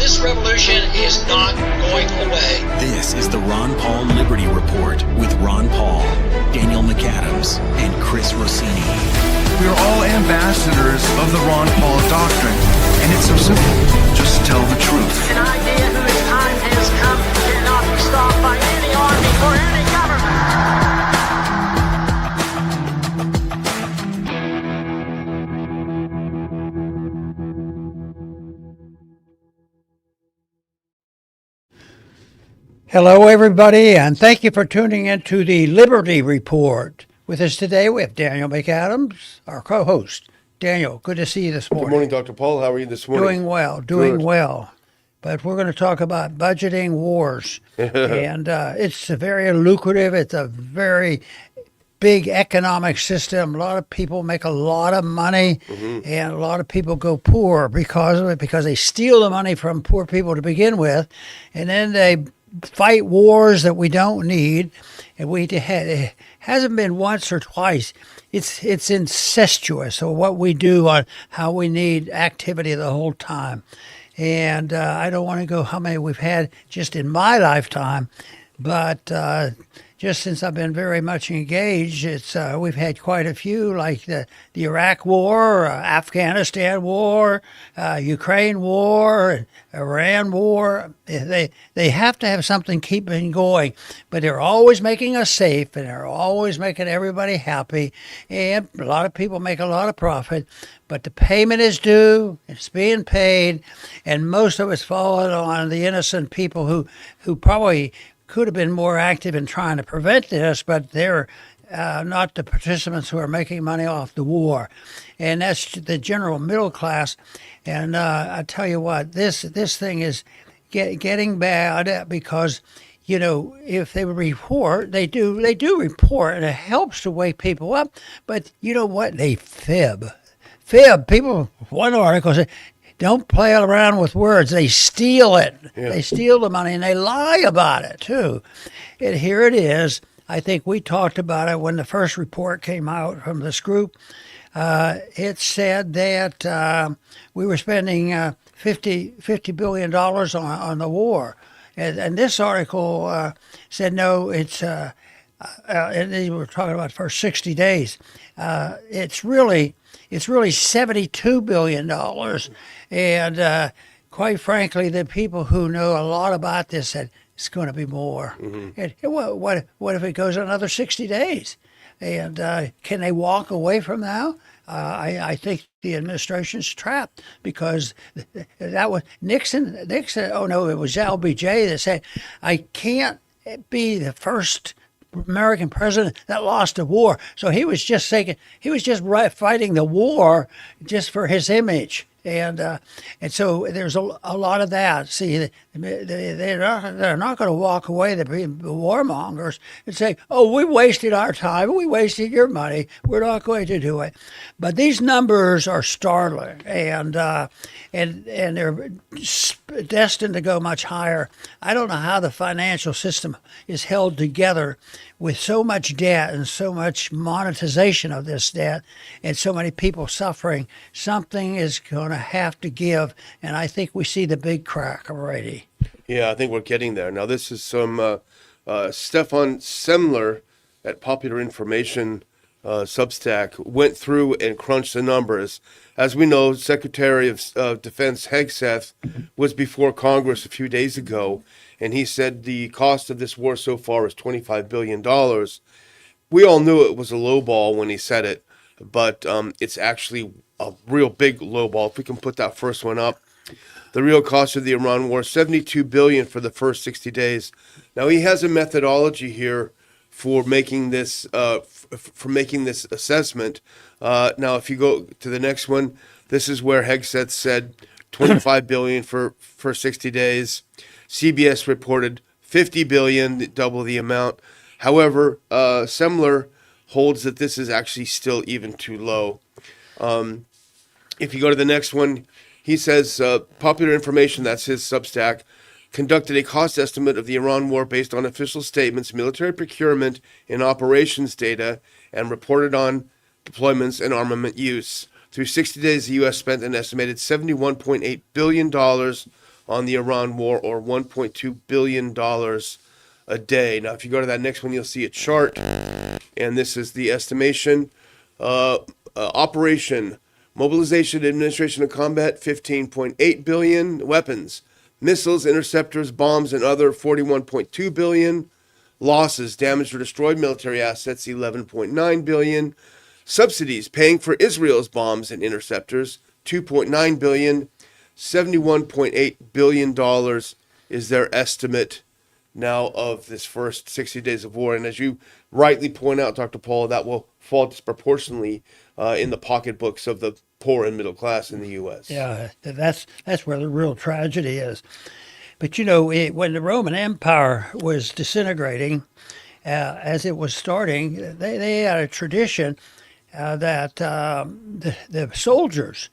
This revolution is not going away. This is the Ron Paul Liberty Report with Ron Paul, Daniel McAdams, and Chris Rossini. We are all ambassadors of the Ron Paul doctrine, and it's so simple. Just tell the truth. An idea whose time has come cannot be stopped by any army or any government. Hello, everybody, and thank you for tuning into the Liberty Report. With us today, we have Daniel McAdams, our co-host. Daniel, good to see you this morning. Good morning, Dr. Paul. How are you this morning? Doing well. But we're going to talk about budgeting wars. And it's a very lucrative, it's a very big economic system. A lot of people make a lot of money, and a lot of people go poor because of it, because they steal the money from poor people to begin with, and then they fight wars that we don't need. And it hasn't been once or twice. It's incestuous, or what we do on how we need activity the whole time. And I don't want to go how many we've had just in my lifetime, but just since I've been very much engaged, we've had quite a few, like the Iraq War, Afghanistan War, Ukraine War, Iran War. They have to have something keeping going, but they're always making us safe, and they're always making everybody happy, and a lot of people make a lot of profit, but the payment is due, it's being paid, and most of it's falling on the innocent people who probably could have been more active in trying to prevent this, but they're not the participants who are making money off the war. And that's the general middle class. And I tell you what, this thing is getting bad because, you know, if they report, they do report, and it helps to wake people up. But you know what? They fib. People, one article said, don't play around with words. They steal it. Yeah. They steal the money, and they lie about it, too. And here it is. I think we talked about it when the first report came out from this group. It said that we were spending $50 billion on the war. And this article said, no, it's, and they were talking about for 60 days. It's really $72 billion. And quite frankly, the people who know a lot about this said it's going to be more. And what if it goes another 60 days? And can they walk away from now? I think the administration's trapped, because that was Nixon. Oh no, it was LBJ that said, I can't be the first American president that lost a war. So he was just fighting the war just for his image. And so there's a lot of that. See, they're not going to walk away, the warmongers, and say, oh, we wasted our time, we wasted your money, we're not going to do it. But these numbers are startling, and they're destined to go much higher. I don't know how the financial system is held together with so much debt and so much monetization of this debt and so many people suffering. Something is going to have to give, and I think we see the big crack already. Yeah, I think we're getting there. Now, this is some Stefan Semler at Popular Information Substack went through and crunched the numbers. As we know, Secretary of Defense Hegseth was before Congress a few days ago, and he said the cost of this war so far is $25 billion. We all knew it was a low ball when he said it, but it's actually a real big low ball. If we can put that first one up. The real cost of the Iran war, $72 billion for the first 60 days. Now, he has a methodology here for making this assessment. Now, if you go to the next one, this is where Hegseth said $25 billion for 60 days. CBS reported $50 billion, double the amount. However, Semler holds that this is actually still even too low. If you go to the next one, he says Popular Information, that's his Substack, conducted a cost estimate of the Iran war based on official statements, military procurement, and operations data, and reported on deployments and armament use. Through 60 days, the U.S. spent an estimated $71.8 billion on the Iran war, or $1.2 billion a day. Now, if you go to that next one, you'll see a chart, and this is the estimation. Operation, mobilization, administration, and combat, $15.8 billion. Weapons, missiles, interceptors, bombs, and other, $41.2 billion. Losses, damaged or destroyed military assets, $11.9 billion. Subsidies, paying for Israel's bombs and interceptors, $2.9 billion. $71.8 billion is their estimate now of this first 60 days of war. And as you rightly point out, Dr. Paul, that will fall disproportionately in the pocketbooks of the poor and middle class in the U.S. Yeah, that's where the real tragedy is. But when the Roman Empire was disintegrating, as it was starting, they had a tradition that the soldiers,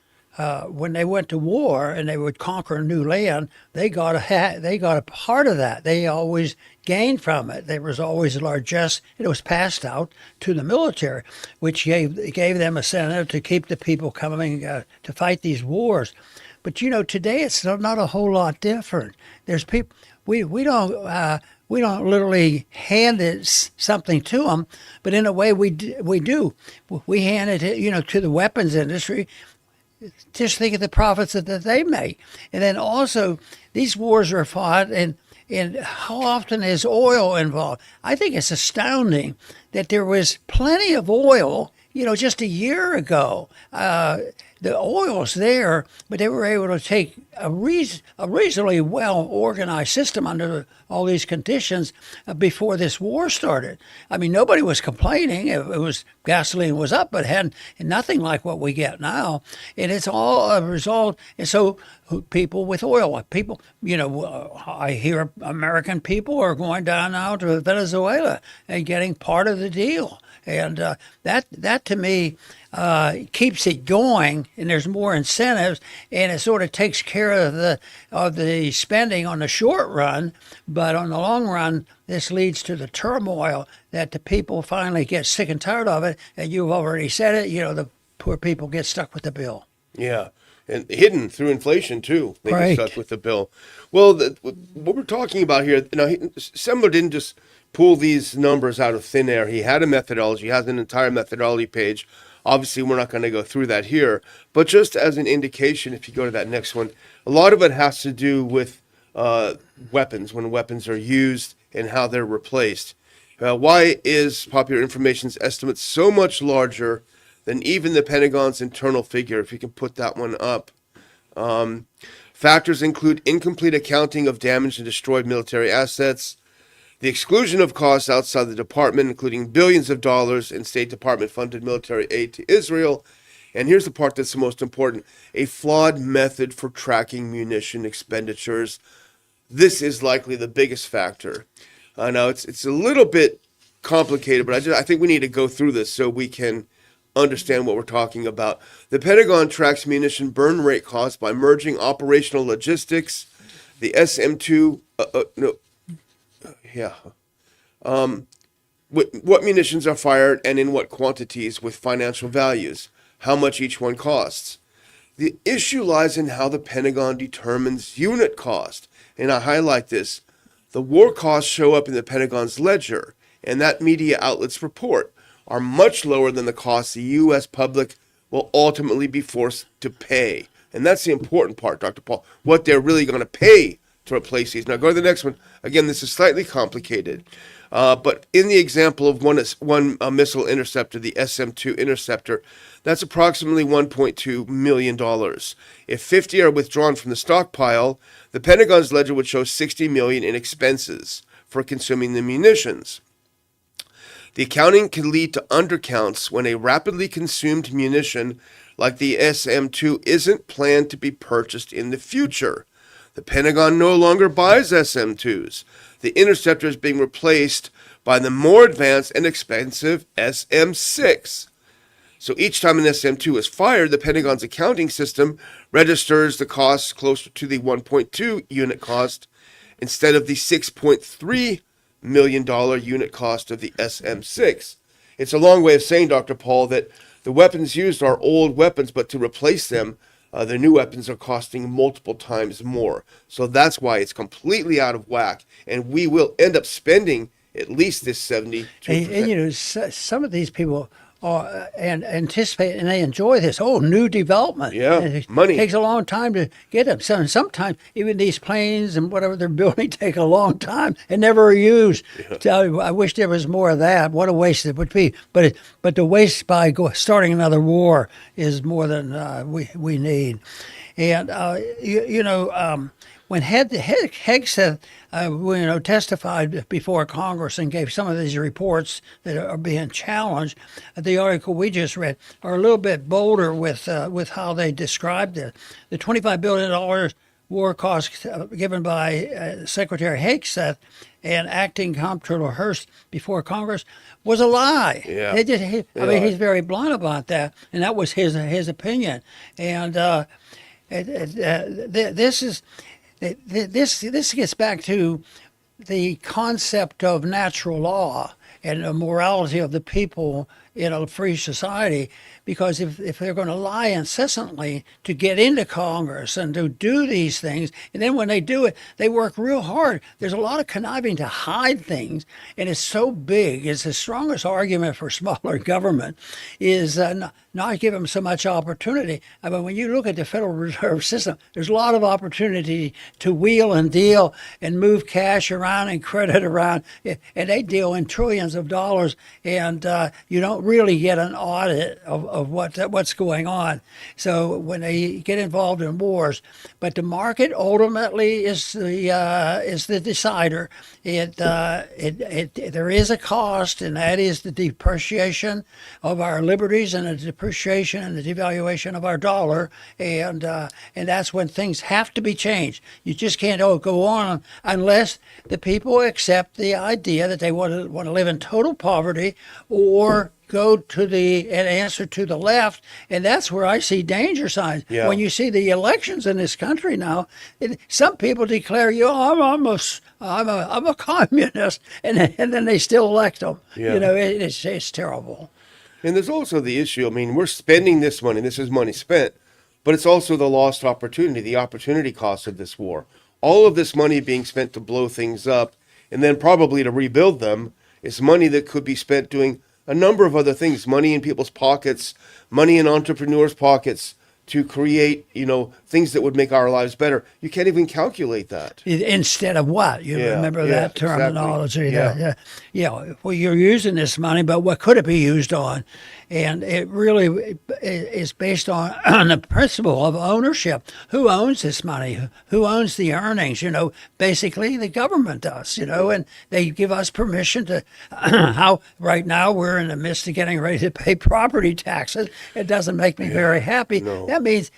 when they went to war and they would conquer a new land, they got a part of that. They always gained from it. There was always largesse. It was passed out to the military, which gave them incentive to keep the people coming to fight these wars. But today it's not a whole lot different. There's people we don't literally hand something to them, but in a way we do. We hand it to the weapons industry. Just think of the profits that they make. And then also, these wars are fought, and how often is oil involved? I think it's astounding that there was plenty of oil, just a year ago. The oil's there, but they were able to take a reasonably well-organized system under all these conditions before this war started. I mean, nobody was complaining. It was gasoline was up, but had nothing like what we get now. And it's all a result. And so people with oil, I hear American people are going down now to Venezuela and getting part of the deal. And that to me keeps it going, and there's more incentives, and it sort of takes care of the spending on the short run. But on the long run, this leads to the turmoil that the people finally get sick and tired of it. And you've already said it. The poor people get stuck with the bill. Yeah. And hidden through inflation, too. They Right. get stuck with the bill. Well, what we're talking about here, Semler didn't just pull these numbers out of thin air. He had a methodology, he has an entire methodology page. Obviously, we're not going to go through that here. But just as an indication, if you go to that next one, a lot of it has to do with weapons, when weapons are used and how they're replaced. Why is Popular Information's estimate so much larger than even the Pentagon's internal figure? If you can put that one up. Factors include incomplete accounting of damaged and destroyed military assets, the exclusion of costs outside the department, including billions of dollars in State Department-funded military aid to Israel, and here's the part that's the most important, a flawed method for tracking munition expenditures. This is likely the biggest factor. Now, it's a little bit complicated, but I think we need to go through this so we can understand what we're talking about. The Pentagon tracks munition burn rate costs by merging operational logistics, the SM2, what munitions are fired and in what quantities with financial values, how much each one costs. The issue lies in how the Pentagon determines unit cost. And I highlight this. The war costs show up in the Pentagon's ledger, and that media outlets report are much lower than the costs the U.S. public will ultimately be forced to pay. And that's the important part, Dr. Paul, what they're really going to pay to replace these. Now go to the next one. Again, this is slightly complicated. But in the example of one missile interceptor, the SM-2 interceptor, that's approximately $1.2 million. If 50 are withdrawn from the stockpile, the Pentagon's ledger would show $60 million in expenses for consuming the munitions. The accounting can lead to undercounts when a rapidly consumed munition like the SM-2 isn't planned to be purchased in the future. The Pentagon no longer buys SM-2s. The interceptor is being replaced by the more advanced and expensive SM-6. So each time an SM-2 is fired, the Pentagon's accounting system registers the costs closer to the 1.2 unit cost instead of the $6.3 million unit cost of the SM-6. It's a long way of saying, Dr. Paul, that the weapons used are old weapons, but to replace them, the new weapons are costing multiple times more. So that's why it's completely out of whack, and we will end up spending at least this 72%. And you know, some of these people are and anticipate and they enjoy this. Oh, new development. Yeah, And it money. takes a long time to get them. So sometimes even these planes and whatever they're building take a long time and never are used. So I wish there was more of that. What a waste it would be. But the waste by starting another war is more than we need. And when Hegseth testified before Congress and gave some of these reports that are being challenged, the article we just read are a little bit bolder with how they described it. The $25 billion war costs given by Secretary Hegseth and acting Comptroller Hearst before Congress was a lie. Yeah. He's very blunt about that, and that was his opinion. And this gets back to the concept of natural law and the morality of the people in a free society, because if they're going to lie incessantly to get into Congress and to do these things, and then when they do it, they work real hard. There's a lot of conniving to hide things, and it's so big. It's the strongest argument for smaller government is not give them so much opportunity. I mean, when you look at the Federal Reserve System, there's a lot of opportunity to wheel and deal and move cash around and credit around, and they deal in trillions of dollars, and you don't really get an audit of what's going on. So when they get involved in wars, but the market ultimately is the decider. There is a cost, and that is the depreciation of our liberties and the depreciation and the devaluation of our dollar, and that's when things have to be changed. You just can't go on unless the people accept the idea that they want to live in total poverty or go to an answer to the left, and that's where I see danger signs. Yeah. When you see the elections in this country now, some people declare I'm a communist, and then they still elect them. Yeah. It's terrible. And there's also the issue, I mean, we're spending this money, this is money spent, but it's also the lost opportunity, the opportunity cost of this war. All of this money being spent to blow things up and then probably to rebuild them is money that could be spent doing a number of other things, money in people's pockets, money in entrepreneurs' pockets to create, things that would make our lives better. You can't even calculate that. Instead of what? You remember that terminology. Exactly. Yeah. Well, you're using this money, but what could it be used on? And it really is based on the principle of ownership. Who owns this money? Who owns the earnings? Basically the government does, and they give us permission to, how right now we're in the midst of getting ready to pay property taxes. It doesn't make me very happy. No. That means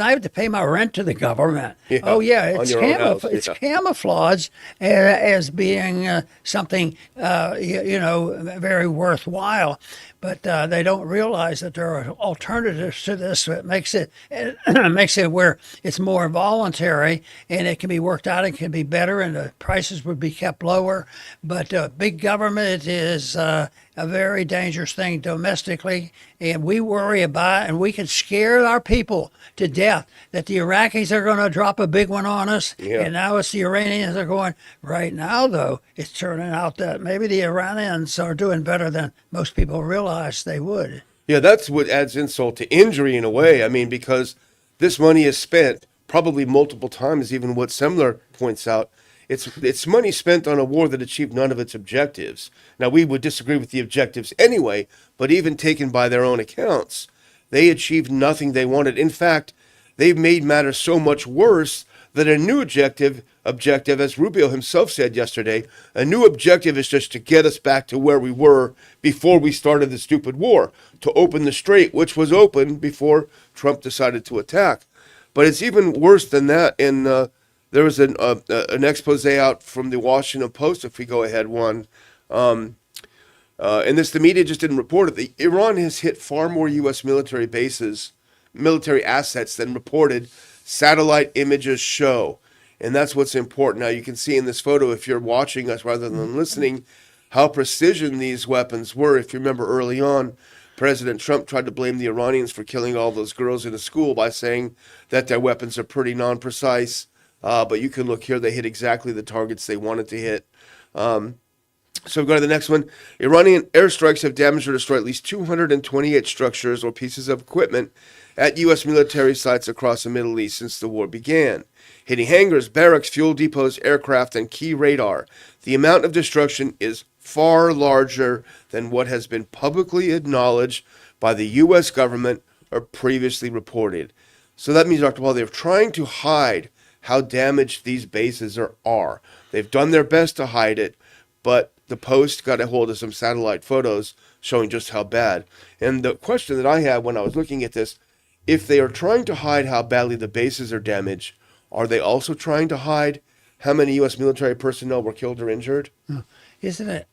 I have to pay my rent to the government. Yeah, Oh yeah, it's Yeah. camouflaged as being something very worthwhile. But they don't realize that there are alternatives to this. So it makes it where it's more voluntary, and it can be worked out. It can be better, and the prices would be kept lower. But big government is a very dangerous thing domestically, and we worry about it, and we can scare our people to death that the Iraqis are going to drop a big one on us, and now it's the Iranians are going. Right now, though, it's turning out that maybe the Iranians are doing better than most people realize they would. Yeah, that's what adds insult to injury in a way. I mean, because this money is spent probably multiple times, even what Semler points out. It's money spent on a war that achieved none of its objectives. Now, we would disagree with the objectives anyway, but even taken by their own accounts, they achieved nothing they wanted. In fact, they've made matters so much worse that a new objective, as Rubio himself said yesterday, a new objective is just to get us back to where we were before we started the stupid war, to open the strait, which was open before Trump decided to attack. But it's even worse than that. And there was an expose out from the Washington Post, if we go ahead one, and the media just didn't report it. Iran has hit far more U.S. military bases, military assets than reported satellite images show. And that's what's important. Now, you can see in this photo, if you're watching us rather than listening, how precision these weapons were. If you remember early on, President Trump tried to blame the Iranians for killing all those girls in a school by saying that their weapons are pretty non-precise. But you can look here, they hit exactly the targets they wanted to hit. So go to the next one. Iranian airstrikes have damaged or destroyed at least 228 structures or pieces of equipment at U.S. military sites across the Middle East since the war began, hitting hangars, barracks, fuel depots, aircraft, and key radar. The amount of destruction is far larger than what has been publicly acknowledged by the U.S. government or previously reported. So that means, Dr. Paul, they're trying to hide how damaged these bases are. They've done their best to hide it, but the Post got a hold of some satellite photos showing just how bad. And the question that I had when I was looking at this, if they are trying to hide how badly the bases are damaged, are they also trying to hide how many U.S. military personnel were killed or injured? Isn't it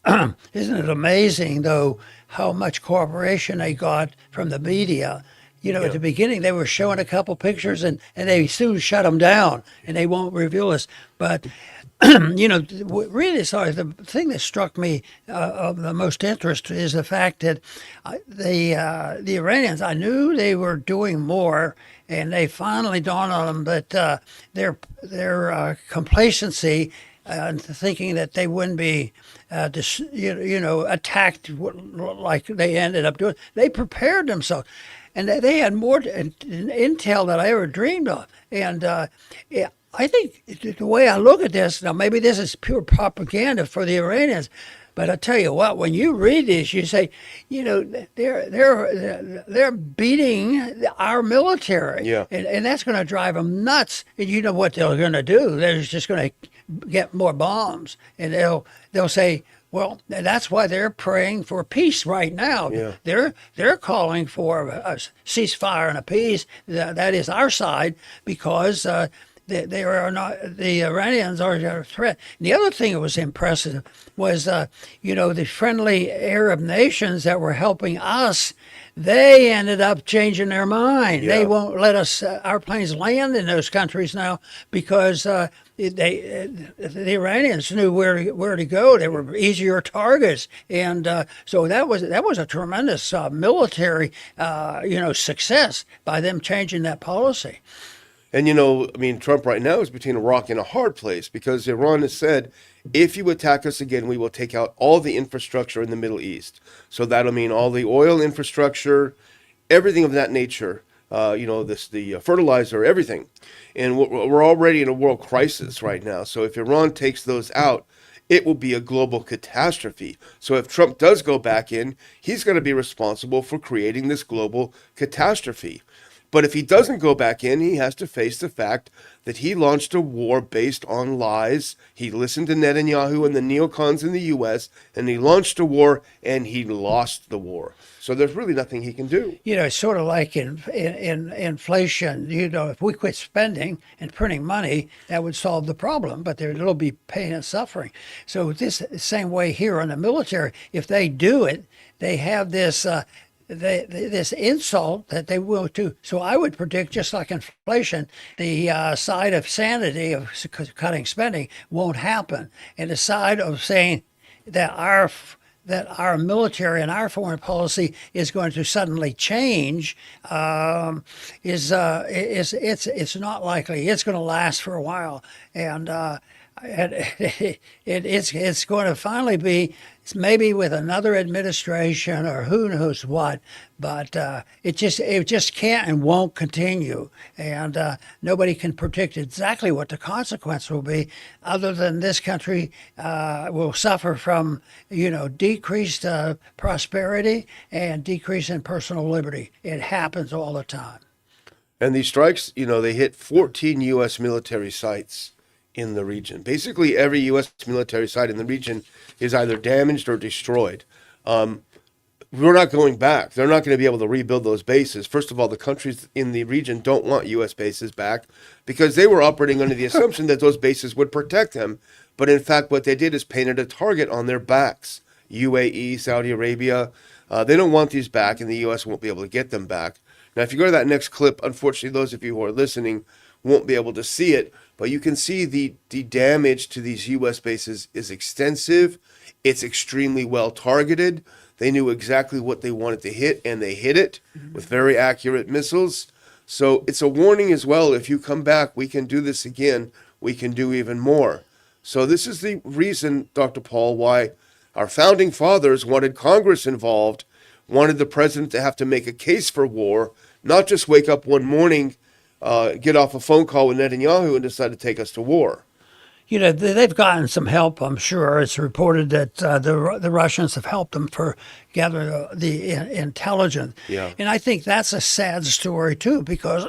amazing, though, how much cooperation they got from the media? At the beginning, they were showing a couple pictures, and they soon shut them down, and they won't reveal this. But, really sorry, the thing that struck me of the most interest is the fact that the Iranians, I knew they were doing more, and they finally dawned on them, but their complacency and thinking that they wouldn't be, attacked like they ended up doing. They prepared themselves, and they had more intel than I ever dreamed of. And I think the way I look at this now, maybe this is pure propaganda for the Iranians. But I tell you what, when you read this, you say, they're beating our military, and that's going to drive them nuts. And you know what they're going to do? They're just going to get more bombs, and they'll say, well, that's why they're praying for peace right now. Yeah. They're calling for a ceasefire and a peace. That is our side, because they are not, the Iranians are a threat. And the other thing that was impressive was, the friendly Arab nations that were helping us, they ended up changing their mind. Yeah. They won't let us, our planes land in those countries now because the Iranians knew where to go. They were easier targets, and so that was a tremendous military success by them changing that policy. And, Trump right now is between a rock and a hard place because Iran has said, if you attack us again, we will take out all the infrastructure in the Middle East. So that'll mean all the oil infrastructure, everything of that nature, the fertilizer, everything. And we're already in a world crisis right now. So if Iran takes those out, it will be a global catastrophe. So if Trump does go back in, he's going to be responsible for creating this global catastrophe. But if he doesn't go back in, he has to face the fact that he launched a war based on lies. He listened to Netanyahu and the neocons in the U.S., and he launched a war, and he lost the war. So there's really nothing he can do. It's sort of like in inflation. If we quit spending and printing money, that would solve the problem, but there'll be pain and suffering. So this same way here on the military, if they do it, they have this this insult that they will too. So I would predict, just like inflation, the side of sanity of cutting spending won't happen, and the side of saying that our military and our foreign policy is going to suddenly change is it's not likely. It's going to last for a while, and it's going to finally be maybe with another administration or who knows what, but it just can't and won't continue, and nobody can predict exactly what the consequence will be, other than this country will suffer from decreased prosperity and decrease in personal liberty. It happens all the time. And these strikes, they hit 14 U.S. military sites in the region. Basically, every U.S. military site in the region is either damaged or destroyed. We're not going back. They're not going to be able to rebuild those bases. First of all, the countries in the region don't want U.S. bases back because they were operating under the assumption that those bases would protect them. But in fact, what they did is painted a target on their backs. UAE, Saudi Arabia, they don't want these back, and the U.S. won't be able to get them back. Now, if you go to that next clip, unfortunately, those of you who are listening won't be able to see it, but you can see the damage to these U.S. bases is extensive. It's extremely well targeted. They knew exactly what they wanted to hit, and they hit it with very accurate missiles. So it's a warning as well. If you come back, we can do this again. We can do even more. So this is the reason, Dr. Paul, why our founding fathers wanted Congress involved, wanted the president to have to make a case for war, not just wake up one morning, get off a phone call with Netanyahu and decide to take us to war. You know, they've gotten some help, I'm sure. It's reported that the Russians have helped them for gather the intelligence. Yeah. And I think that's a sad story, too, because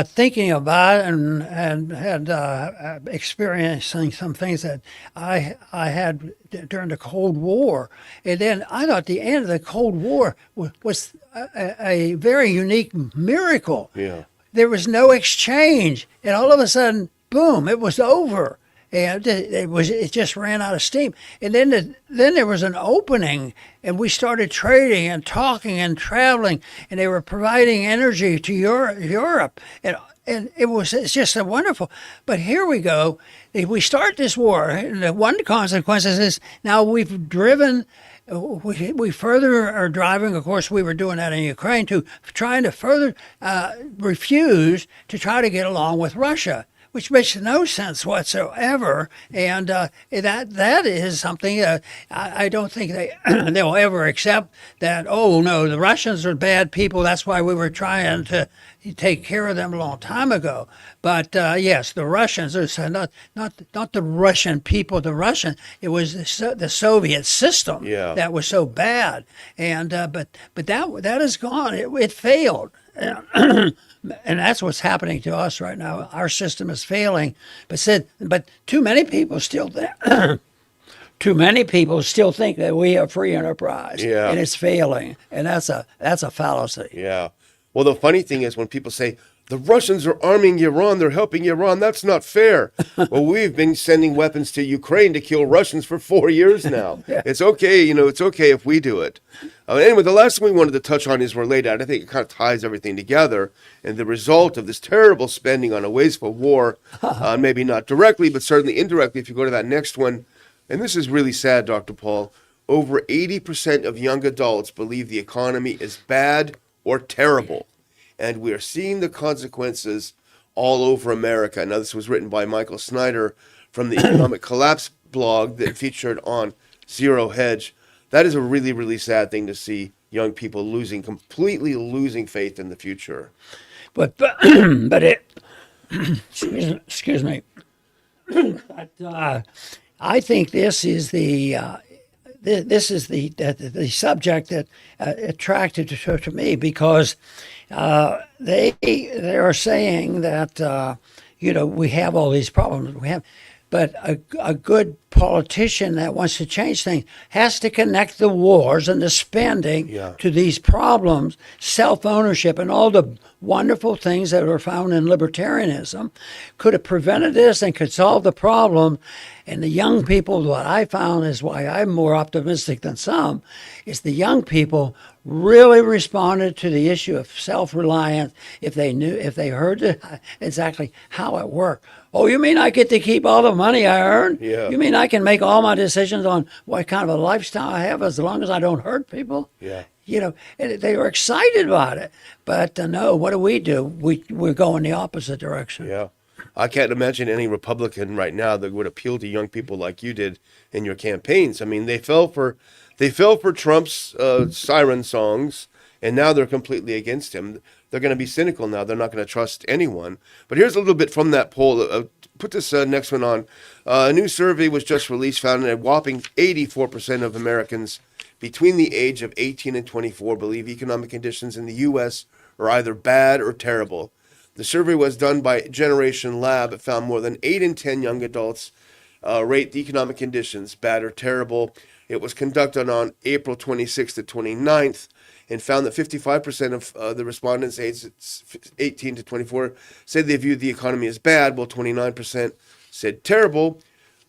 thinking about it and experiencing some things that I had during the Cold War. And then I thought the end of the Cold War was a very unique miracle. Yeah. There was no exchange. And all of a sudden, boom, it was over. And it just ran out of steam. And then there was an opening, and we started trading and talking and traveling, and they were providing energy to Europe. And it's just a wonderful. But here we go. We start this war, and the one consequence is now we've driven. We further are driving, of course, we were doing that in Ukraine, to trying to further refuse to try to get along with Russia, which makes no sense whatsoever. And that is something I don't think they'll ever accept that, oh, no, the Russians are bad people. That's why we were trying to take care of them a long time ago. But yes, the Russians, not the Russian people, it was the Soviet system that was so bad. And but that is gone. It failed. And that's what's happening to us right now. Our system is failing. But too many people still think that we are free enterprise, and it's failing, and that's a fallacy. Yeah. Well, the funny thing is when people say the Russians are arming Iran, they're helping Iran, that's not fair. Well, we've been sending weapons to Ukraine to kill Russians for 4 years now. Yeah. It's okay, it's okay if we do it. Anyway, the last thing we wanted to touch on is related. I think it kind of ties everything together, and the result of this terrible spending on a wasteful war, maybe not directly, but certainly indirectly, if you go to that next one. And this is really sad, Dr. Paul. Over 80% of young adults believe the economy is bad or terrible. And we are seeing the consequences all over America. Now, this was written by Michael Snyder from the Economic Collapse blog that featured on Zero Hedge. That is a really, really sad thing to see young people completely losing faith in the future. But it, excuse me. But, I think this is the subject that attracted to me, because they are saying that we have all these problems but a good politician that wants to change things has to connect the wars and the spending to these problems, self-ownership, and all the wonderful things that are found in libertarianism. Could have prevented this and could solve the problem. And the young people, what I found is why I'm more optimistic than some, is the young people really responded to the issue of self-reliance if they heard exactly how it worked. Oh, you mean I get to keep all the money I earn? Yeah. You mean I can make all my decisions on what kind of a lifestyle I have as long as I don't hurt people? Yeah. And they were excited about it. But no, what do? We're going the opposite direction. Yeah. I can't imagine any Republican right now that would appeal to young people like you did in your campaigns. I mean, they fell for Trump's siren songs, and now they're completely against him. They're going to be cynical now. They're not going to trust anyone. But here's a little bit from that poll. Put this next one on. A new survey was just released, found that a whopping 84% of Americans between the age of 18 and 24 believe economic conditions in the U.S. are either bad or terrible. The survey was done by Generation Lab. It found more than 8 in 10 young adults rate the economic conditions bad or terrible. It was conducted on April 26th to 29th and found that 55% of the respondents aged 18 to 24 said they viewed the economy as bad, while 29% said terrible.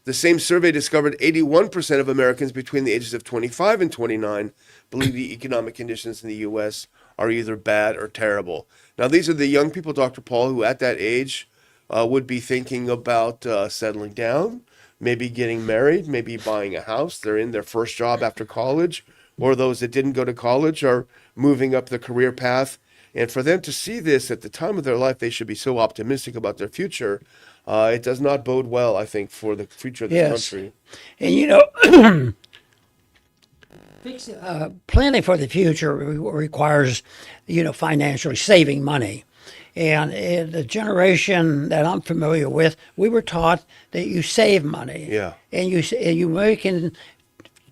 The same survey discovered 81% of Americans between the ages of 25 and 29 believe the economic conditions in the U.S. are either bad or terrible. Now, these are the young people, Dr. Paul, who at that age would be thinking about settling down, maybe getting married, maybe buying a house. They're in their first job after college, or those that didn't go to college are moving up the career path. And for them to see this at the time of their life, they should be so optimistic about their future. It does not bode well, I think, for the future of this country. And planning for the future requires, financially saving money. And in the generation that I'm familiar with, we were taught that you save money. Yeah. And you making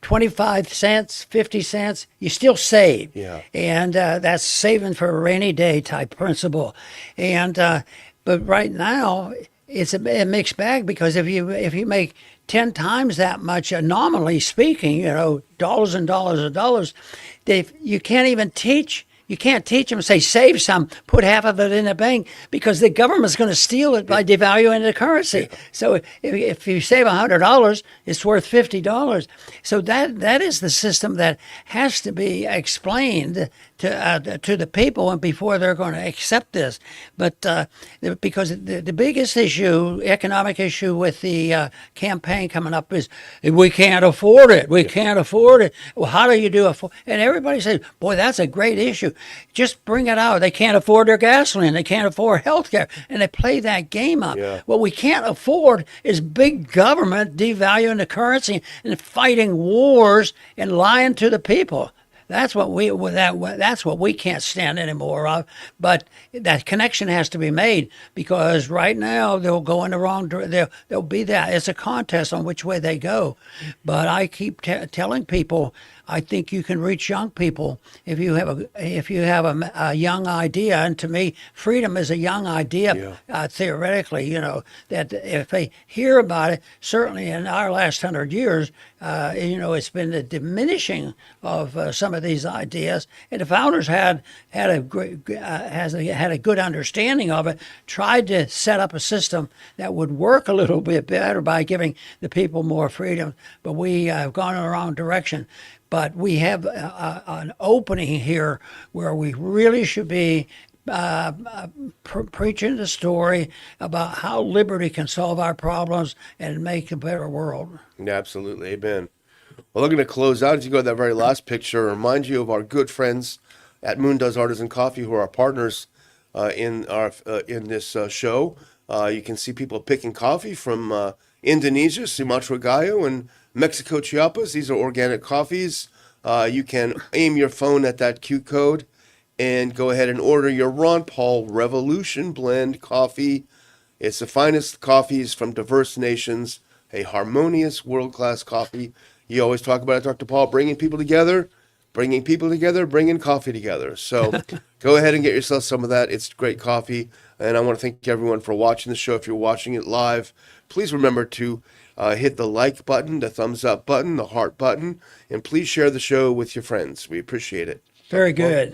25 cents, 50 cents, you still save. Yeah. And that's saving for a rainy day type principle. And but right now it's a mixed bag, because if you make 10 times that much, nominally speaking, dollars and dollars and dollars, you can't even teach. You can't teach them, say, save some, put half of it in the bank, because the government's going to steal it by devaluing the currency. Yeah. So if you save $100, it's worth $50. So that is the system that has to be explained to the people, and before they're going to accept this. But because the biggest issue, economic issue with the campaign coming up is we can't afford it. We can't afford it. Well, how do you do it? And everybody says, boy, that's a great issue. Just bring it out. They can't afford their gasoline. They can't afford health care. And they play that game up. Yeah. What we can't afford is big government devaluing the currency and fighting wars and lying to the people. That's what we can't stand anymore of. But that connection has to be made, because right now they'll go in the wrong direction. They'll be that. It's a contest on which way they go. But I keep telling people, I think you can reach young people if you have a young idea. And to me, freedom is a young idea, theoretically. That if they hear about it, certainly in our last 100 years, it's been the diminishing of some of these ideas. And the founders had a good understanding of it. Tried to set up a system that would work a little bit better by giving the people more freedom. But we have gone in the wrong direction. But we have an opening here where we really should be preaching the story about how liberty can solve our problems and make a better world. Absolutely. Amen. Well, I'm going to close out as you go to that very last picture. Remind you of our good friends at Moon Does Artisan Coffee, who are our partners in this show. You can see people picking coffee from Indonesia, Sumatra Gayo, and Mexico, Chiapas. These are organic coffees. You can aim your phone at that Q code and go ahead and order your Ron Paul Revolution Blend coffee. It's the finest coffees from diverse nations, a harmonious, world-class coffee. You always talk about it, Dr. Paul, bringing people together, bringing coffee together. So go ahead and get yourself some of that. It's great coffee. And I want to thank everyone for watching the show. If you're watching it live, please remember to hit the like button, the thumbs up button, the heart button, and please share the show with your friends. We appreciate it. Very good.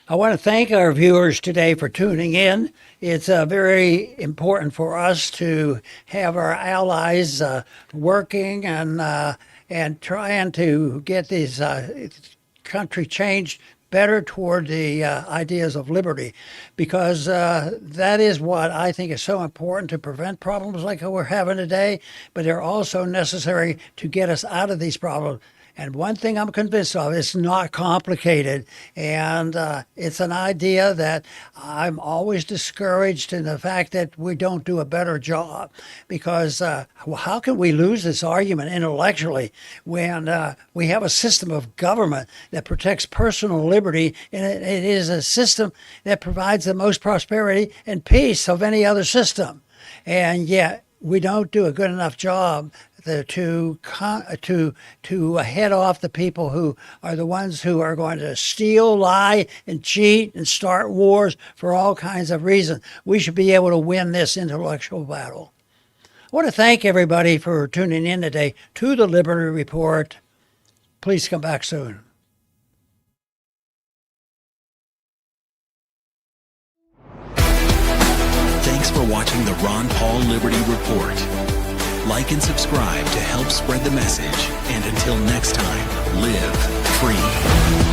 I want to thank our viewers today for tuning in. It's very important for us to have our allies working and trying to get this country changed better toward the ideas of liberty, because that is what I think is so important to prevent problems like we're having today, but they're also necessary to get us out of these problems. And one thing I'm convinced of, it's not complicated. And it's an idea that I'm always discouraged in the fact that we don't do a better job. Because how can we lose this argument intellectually when we have a system of government that protects personal liberty, and it is a system that provides the most prosperity and peace of any other system. And yet we don't do a good enough job to head off the people who are the ones who are going to steal, lie, and cheat and start wars for all kinds of reasons. We should be able to win this intellectual battle. I want to thank everybody for tuning in today to the Liberty Report. Please come back soon. Thanks for watching the Ron Paul Liberty Report. Like and subscribe to help spread the message. And until next time, live free.